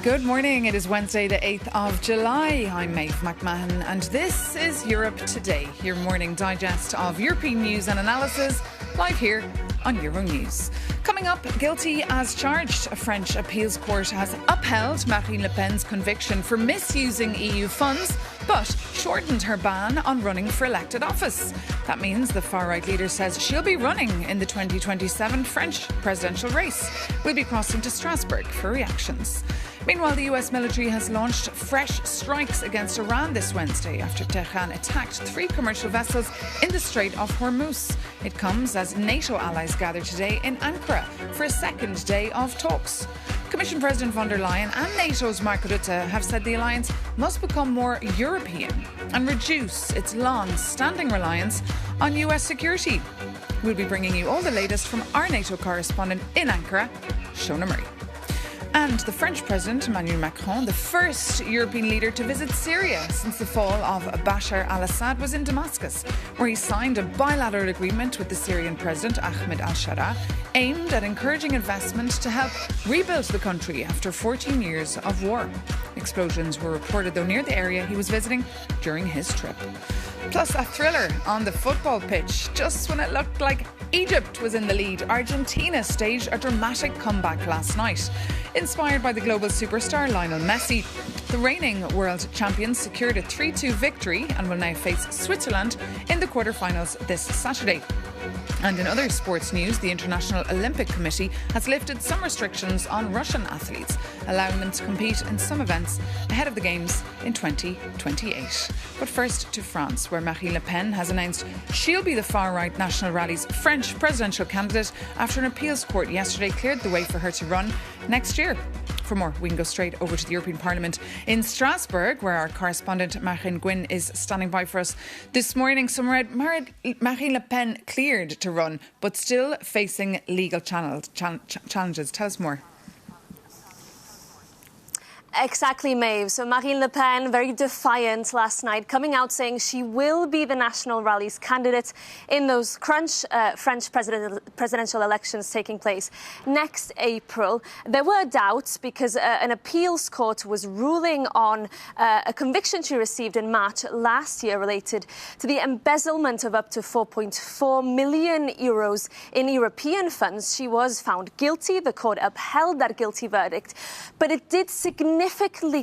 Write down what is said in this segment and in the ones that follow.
Good morning. It is Wednesday, the 8th of July. I'm Maeve McMahon, and this is Europe Today, your morning digest of European news and analysis, live here on Euronews. Coming up, guilty as charged. A French appeals court has upheld Marine Le Pen's conviction for misusing EU funds, but shortened her ban on running for elected office. That means the far-right leader says she'll be running in the 2027 French presidential race. We'll be crossing to Strasbourg for reactions. Meanwhile, the US military has launched fresh strikes against Iran this Wednesday after Tehran attacked 3 commercial vessels in the Strait of Hormuz. It comes as NATO allies gather today in Ankara for a second day of talks. Commission President von der Leyen and NATO's Mark Rutte have said the alliance must become more European and reduce its long-standing reliance on US security. We'll be bringing you all the latest from our NATO correspondent in Ankara, Shona Murray. And the French President, Emmanuel Macron, the first European leader to visit Syria since the fall of Bashar al-Assad, was in Damascus, where he signed a bilateral agreement with the Syrian President, Ahmed al-Shara, aimed at encouraging investment to help rebuild the country after 14 years of war. Explosions were reported, though, near the area he was visiting during his trip. Plus, a thriller on the football pitch. Just when it looked like Egypt was in the lead, Argentina staged a dramatic comeback last night. Inspired by the global superstar Lionel Messi, the reigning world champions secured a 3-2 victory and will now face Switzerland in the quarterfinals this Saturday. And in other sports news, the International Olympic Committee has lifted some restrictions on Russian athletes, allowing them to compete in some events ahead of the Games in 2028. But first to France, where Marine Le Pen has announced she'll be the far-right National Rally's French presidential candidate after an appeals court yesterday cleared the way for her to run next year. For more, we can go straight over to the European Parliament in Strasbourg, where our correspondent Marine Gwynn is standing by for us this morning. So, Marine Le Pen cleared to run, but still facing legal challenges. Tell us more. Exactly, Maeve. So Marine Le Pen, very defiant last night, coming out saying she will be the National Rally's candidate in those French presidential elections taking place next April. There were doubts because an appeals court was ruling on a conviction she received in March last year related to the embezzlement of up to 4.4 million euros in European funds. She was found guilty. The court upheld that guilty verdict, but it did significantly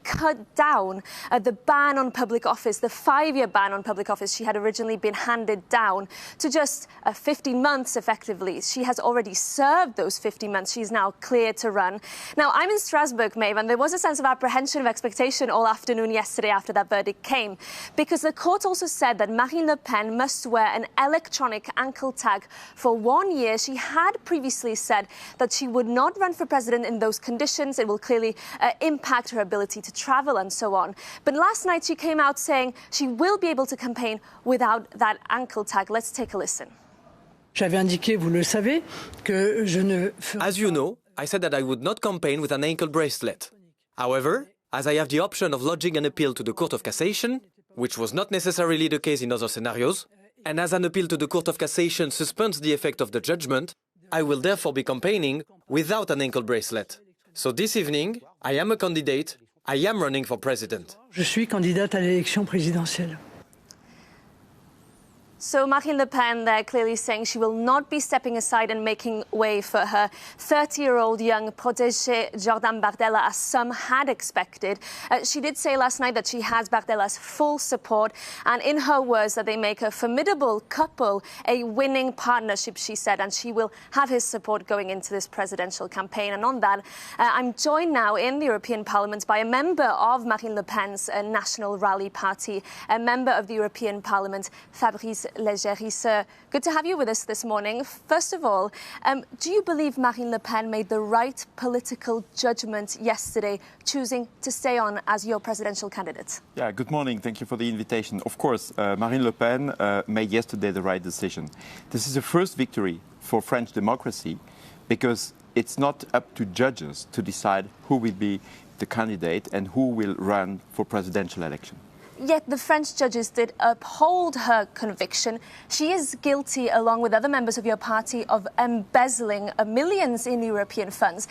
cut down the ban on public office, the 5-year ban on public office she had originally been handed down to just 15 months effectively. She has already served those 15 months. She's now cleared to run. Now, I'm in Strasbourg, Maeve, and there was a sense of apprehension, of expectation all afternoon yesterday after that verdict came, because the court also said that Marine Le Pen must wear an electronic ankle tag for 1 year. She had previously said that she would not run for president in those conditions. It will clearly impact her ability to travel and so on. But last night she came out saying she will be able to campaign without that ankle tag. Let's take a listen. As you know, I said that I would not campaign with an ankle bracelet. However, as I have the option of lodging an appeal to the Court of Cassation, which was not necessarily the case in other scenarios, and as an appeal to the Court of Cassation suspends the effect of the judgment, I will therefore be campaigning without an ankle bracelet. So this evening, I am a candidate. I am running for president. Je suis candidate à l'élection présidentielle. So Marine Le Pen there clearly saying she will not be stepping aside and making way for her 30-year-old young protégé Jordan Bardella, as some had expected. She did say last night that she has Bardella's full support, and in her words that they make a formidable couple, a winning partnership, she said, and she will have his support going into this presidential campaign. And on that, I'm joined now in the European Parliament by a member of Marine Le Pen's National Rally Party, a member of the European Parliament, Fabrice Leggeri. Sir, good to have you with us this morning. First of all, do you believe Marine Le Pen made the right political judgment yesterday, choosing to stay on as your presidential candidate? Yeah, good morning. Thank you for the invitation. Of course, Marine Le Pen made yesterday the right decision. This is the first victory for French democracy because it's not up to judges to decide who will be the candidate and who will run for presidential election. Yet the French judges did uphold her conviction. She is guilty, along with other members of your party, of embezzling millions in European funds.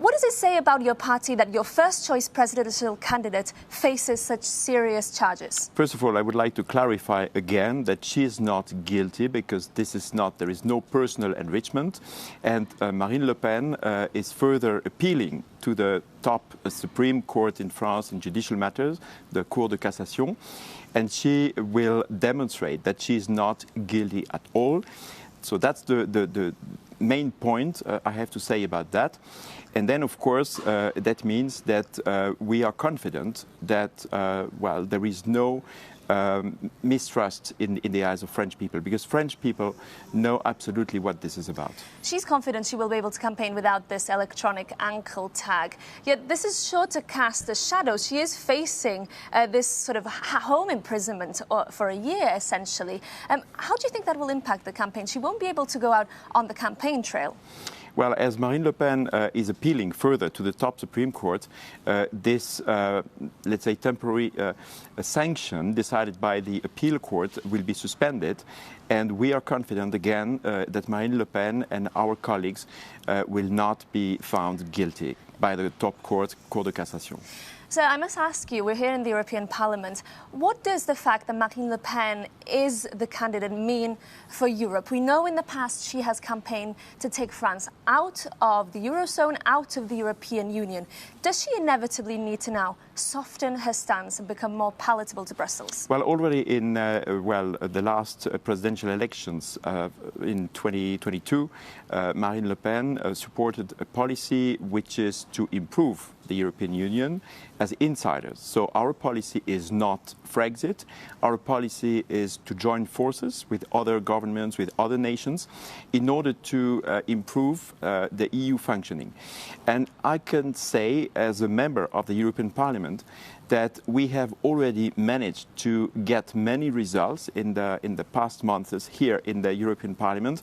What does it say about your party that your first-choice presidential candidate faces such serious charges? First of all, I would like to clarify again that she is not guilty because there is no personal enrichment. And Marine Le Pen is further appealing to the top Supreme Court in France in judicial matters, the Cour de Cassation, and she will demonstrate that she is not guilty at all. So that's the main point I have to say about that. And then, of course, that means that we are confident that, there is no mistrust in the eyes of French people, because French people know absolutely what this is about. She's confident she will be able to campaign without this electronic ankle tag. Yet this is sure to cast a shadow. She is facing this sort of home imprisonment for a year, essentially. How do you think that will impact the campaign? She won't be able to go out on the campaign trail. Well, as Marine Le Pen is appealing further to the top Supreme Court, this, let's say, temporary sanction decided by the appeal court will be suspended. And we are confident, again, that Marine Le Pen and our colleagues will not be found guilty by the top court, Cour de Cassation. So I must ask you, we're here in the European Parliament, what does the fact that Marine Le Pen is the candidate mean for Europe? We know in the past she has campaigned to take France out of the Eurozone, out of the European Union. Does she inevitably need to now soften her stance and become more palatable to Brussels? Well, already in the last presidential elections in 2022, Marine Le Pen supported a policy which is to improve the European Union as insiders. So our policy is not Frexit. Our policy is to join forces with other governments, with other nations, in order to improve the EU functioning. And I can say, as a member of the European Parliament, that we have already managed to get many results in the past months here in the European Parliament.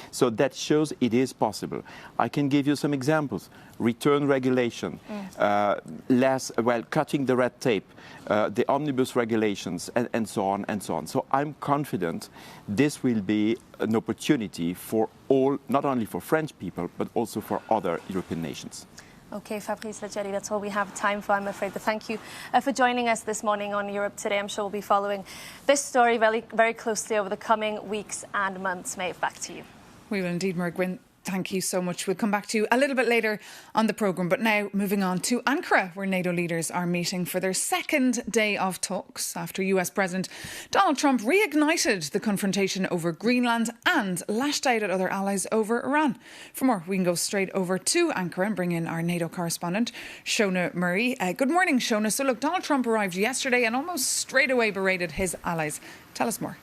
So that shows it is possible. I can give you some examples. Return regulation, cutting the red tape, the omnibus regulations, and so on and so on. So I'm confident this will be an opportunity for all, not only for French people, but also for other European nations. OK, Fabrice Leggeri, that's all we have time for, I'm afraid. But thank you for joining us this morning on Europe Today. I'm sure we'll be following this story very, very closely over the coming weeks and months. Maeve, back to you. We will indeed, Margaret. Thank you so much. We'll come back to you a little bit later on the programme. But now moving on to Ankara, where NATO leaders are meeting for their second day of talks after US President Donald Trump reignited the confrontation over Greenland and lashed out at other allies over Iran. For more, we can go straight over to Ankara and bring in our NATO correspondent, Shona Murray. Good morning, Shona. So look, Donald Trump arrived yesterday and almost straight away berated his allies. Tell us more.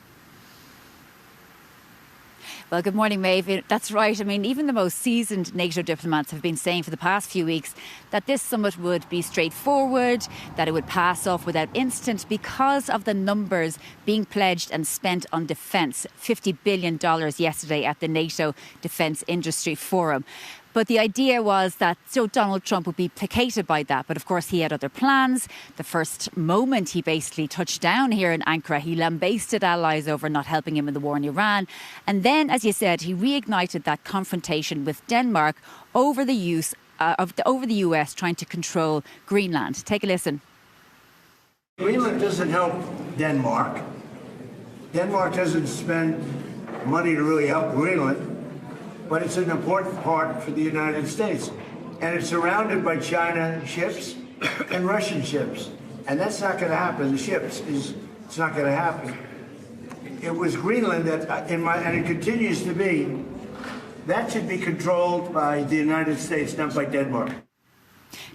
Well, good morning, Maeve. That's right. I mean, even the most seasoned NATO diplomats have been saying for the past few weeks that this summit would be straightforward, that it would pass off without incident because of the numbers being pledged and spent on defence. $50 billion yesterday at the NATO Defence Industry Forum. But the idea was that Donald Trump would be placated by that. But of course, he had other plans. The first moment he basically touched down here in Ankara, he lambasted allies over not helping him in the war in Iran. And then, as you said, he reignited that confrontation with Denmark over the use over the US trying to control Greenland. Take a listen. Greenland doesn't help Denmark. Denmark doesn't spend money to really help Greenland. But it's an important part for the United States. And it's surrounded by China ships and Russian ships. And that's not going to happen. The ships, it's not going to happen. It was Greenland that, and it continues to be, that should be controlled by the United States, not by Denmark.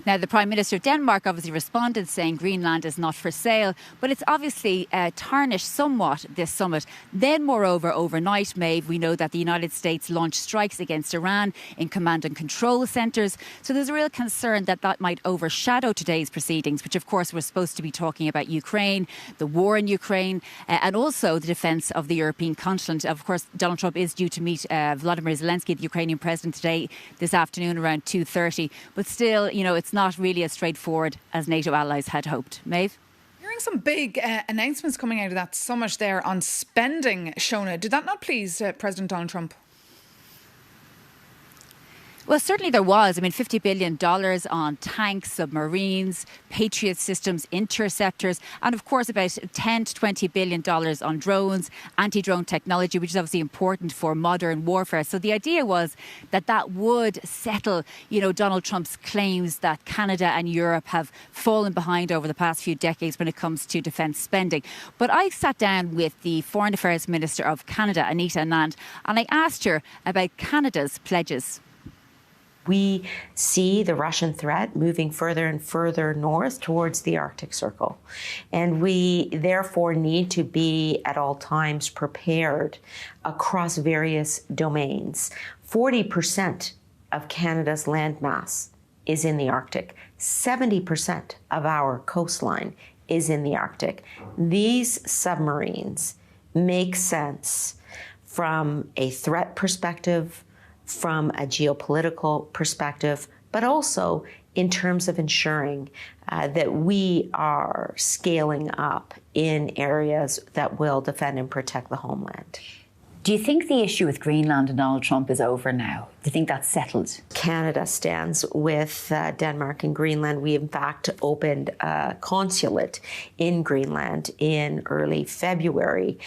Now, the Prime Minister of Denmark obviously responded saying Greenland is not for sale, but it's obviously tarnished somewhat this summit. Then, moreover, overnight, Maeve, we know that the United States launched strikes against Iran in command and control centres. So there's a real concern that that might overshadow today's proceedings, which, of course, we're supposed to be talking about Ukraine, the war in Ukraine, and also the defence of the European continent. Of course, Donald Trump is due to meet Volodymyr Zelensky, the Ukrainian president, this afternoon around 2:30. But still, it's not really as straightforward as NATO allies had hoped. Maeve? Hearing some big announcements coming out of that summit there on spending, Shona. Did that not please President Donald Trump? Well, certainly there was. I mean, $50 billion on tanks, submarines, Patriot systems, interceptors, and of course about $10 to $20 billion on drones, anti-drone technology, which is obviously important for modern warfare. So the idea was that would settle, Donald Trump's claims that Canada and Europe have fallen behind over the past few decades when it comes to defence spending. But I sat down with the Foreign Affairs Minister of Canada, Anita Anand, and I asked her about Canada's pledges. We see the Russian threat moving further and further north towards the Arctic Circle. And we therefore need to be at all times prepared across various domains. 40% of Canada's landmass is in the Arctic. 70% of our coastline is in the Arctic. These submarines make sense from a threat perspective, from a geopolitical perspective, but also in terms of ensuring that we are scaling up in areas that will defend and protect the homeland. Do you think the issue with Greenland and Donald Trump is over now? Do you think that's settled? Canada stands with Denmark and Greenland. We, in fact, opened a consulate in Greenland in early February.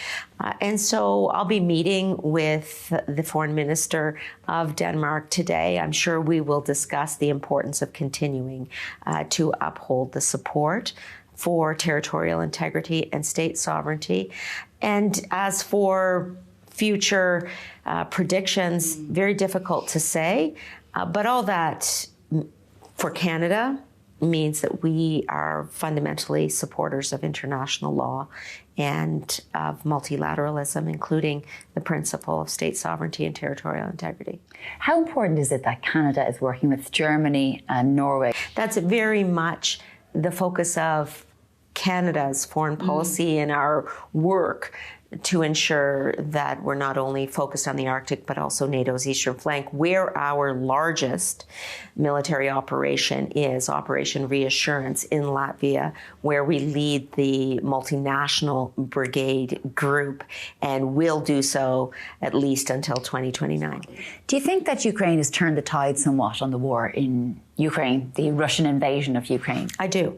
And so I'll be meeting with the Foreign Minister of Denmark today. I'm sure we will discuss the importance of continuing to uphold the support for territorial integrity and state sovereignty. And as for future predictions, very difficult to say, but all that for Canada means that we are fundamentally supporters of international law and of multilateralism, including the principle of state sovereignty and territorial integrity. How important is it that Canada is working with Germany and Norway? That's very much the focus of Canada's foreign policy and our work to ensure that we're not only focused on the Arctic, but also NATO's eastern flank, where our largest military operation is Operation Reassurance in Latvia, where we lead the multinational brigade group and will do so at least until 2029. Do you think that Ukraine has turned the tide somewhat on the war in Ukraine, the Russian invasion of Ukraine? I do.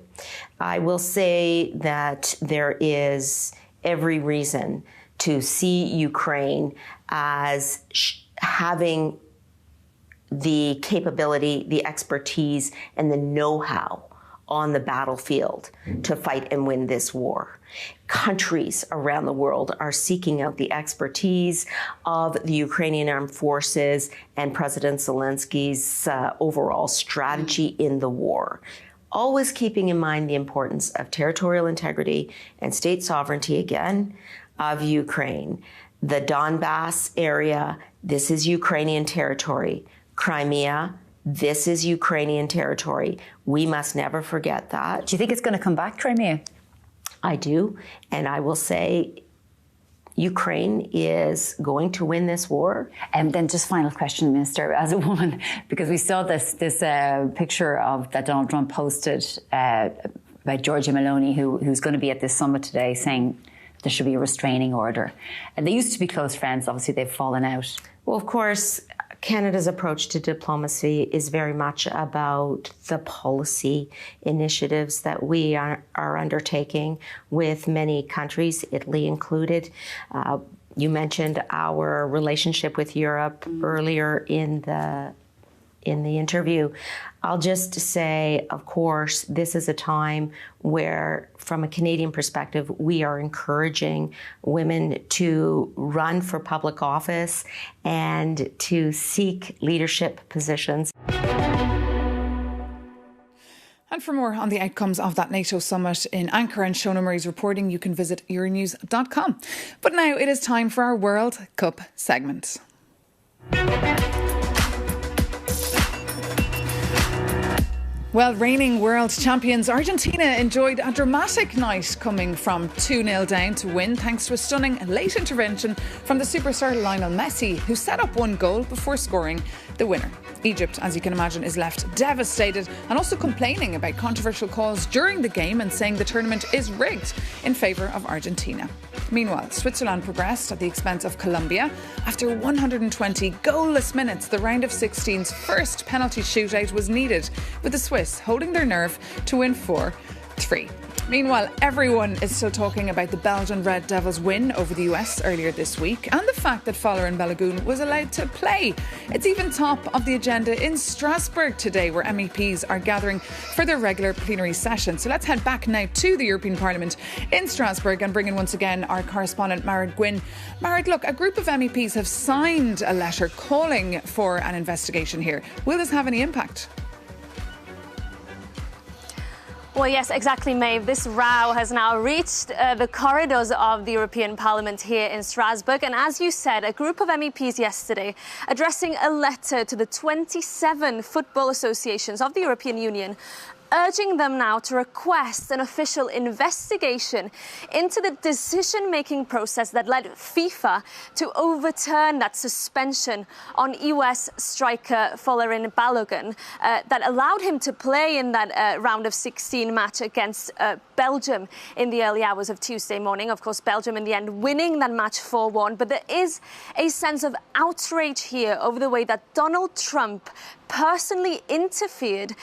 I will say that there is every reason to see Ukraine as having the capability, the expertise, and the know-how on the battlefield to fight and win this war. Countries around the world are seeking out the expertise of the Ukrainian armed forces and President Zelensky's overall strategy in the war. Always keeping in mind the importance of territorial integrity and state sovereignty, again, of Ukraine. The Donbass area, this is Ukrainian territory. Crimea, this is Ukrainian territory. We must never forget that. Do you think it's going to come back, Crimea? I do, and I will say Ukraine is going to win this war. And then just final question, Minister, as a woman, because we saw this picture that Donald Trump posted about Giorgia Meloni, who's going to be at this summit today, saying there should be a restraining order. And they used to be close friends. Obviously, they've fallen out. Well, of course, Canada's approach to diplomacy is very much about the policy initiatives that we are undertaking with many countries, Italy included. You mentioned our relationship with Europe earlier in the interview. I'll just say, of course, this is a time where, from a Canadian perspective, we are encouraging women to run for public office and to seek leadership positions. And for more on the outcomes of that NATO summit in Ankara and Shona Murray's reporting, you can visit euronews.com. But now it is time for our World Cup segment. Well, reigning world champions Argentina enjoyed a dramatic night, coming from 2-0 down to win thanks to a stunning late intervention from the superstar Lionel Messi, who set up one goal before scoring the winner. Egypt, as you can imagine, is left devastated and also complaining about controversial calls during the game and saying the tournament is rigged in favour of Argentina. Meanwhile, Switzerland progressed at the expense of Colombia. After 120 goalless minutes, the round of 16's first penalty shootout was needed, with the Swiss holding their nerve to win 4-3. Meanwhile, everyone is still talking about the Belgian Red Devils' win over the US earlier this week and the fact that Folarin Balogun was allowed to play. It's even top of the agenda in Strasbourg today, where MEPs are gathering for their regular plenary session. So let's head back now to the European Parliament in Strasbourg and bring in once again our correspondent Mairead Gwynn. Mairead, look, a group of MEPs have signed a letter calling for an investigation here. Will this have any impact? Well, yes, exactly, Maeve. This row has now reached the corridors of the European Parliament here in Strasbourg. And as you said, a group of MEPs yesterday addressing a letter to the 27 football associations of the European Union, urging them now to request an official investigation into the decision-making process that led FIFA to overturn that suspension on US striker Folarin Balogun that allowed him to play in that round of 16 match against Belgium in the early hours of Tuesday morning. Of course, Belgium in the end winning that match 4-1. But there is a sense of outrage here over the way that Donald Trump personally interfered,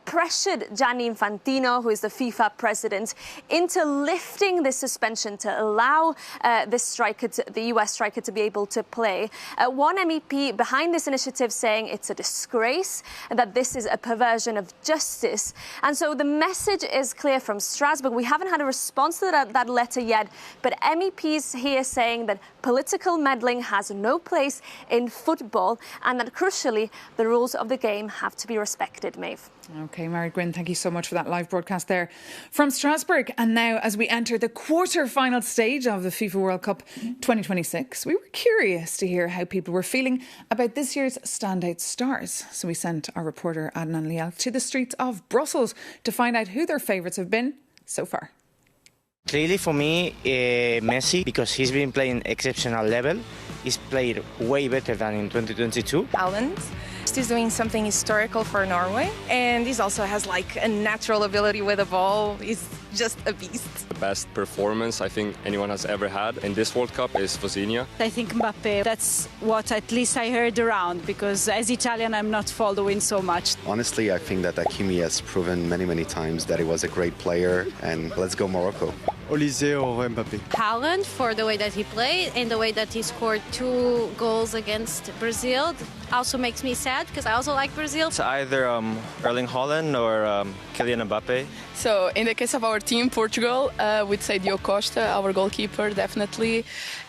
pressured Gianni Infantino, who is the FIFA president, into lifting this suspension to allow the US striker to be able to play. One MEP behind this initiative saying it's a disgrace and that this is a perversion of justice. And so the message is clear from Strasbourg. We haven't had a response to that letter yet, but MEPs here saying that political meddling has no place in football and that, crucially, the rules of the game have to be respected, Maeve. OK, Mairead Gwynn, thank you so much for that live broadcast there from Strasbourg. And now, as we enter the quarter-final stage of the FIFA World Cup 2026, we were curious to hear how people were feeling about this year's standout stars. So we sent our reporter Adnan Liel to the streets of Brussels to find out who their favourites have been so far. Clearly for me, Messi, because he's been playing exceptional level. He's played way better than in 2022. Haaland. He's doing something historical for Norway, and he also has like a natural ability with the ball. He's just a beast. The best performance I think anyone has ever had in this World Cup is Fosinha. I think Mbappe, that's what at least I heard around, because as Italian I'm not following so much. Honestly, I think that Hakimi has proven many times that he was a great player, and let's go Morocco. Olise or Mbappe? Haaland, for the way that he played and the way that he scored 2 goals against Brazil. Also makes me sad because I also like Brazil. It's either Erling Haaland or Kylian Mbappe. So in the case of our team, Portugal, we'd say Diogo Costa, our goalkeeper, definitely.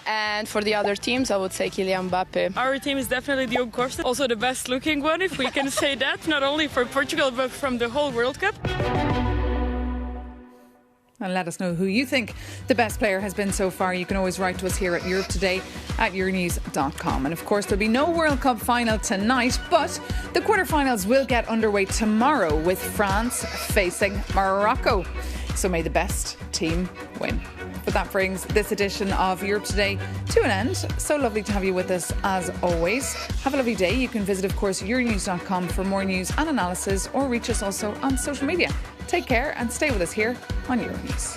And for the other teams, I would say Kylian Mbappe. Our team is definitely Diogo Costa, also the best looking one, if we can say that, not only for Portugal, but from the whole World Cup. And let us know who you think the best player has been so far. You can always write to us here at Europe Today at euronews.com. And of course, there'll be no World Cup final tonight, but the quarterfinals will get underway tomorrow with France facing Morocco. So may the best team win. But that brings this edition of Europe Today to an end. So lovely to have you with us as always. Have a lovely day. You can visit, of course, euronews.com for more news and analysis, or reach us also on social media. Take care and stay with us here on Euronews.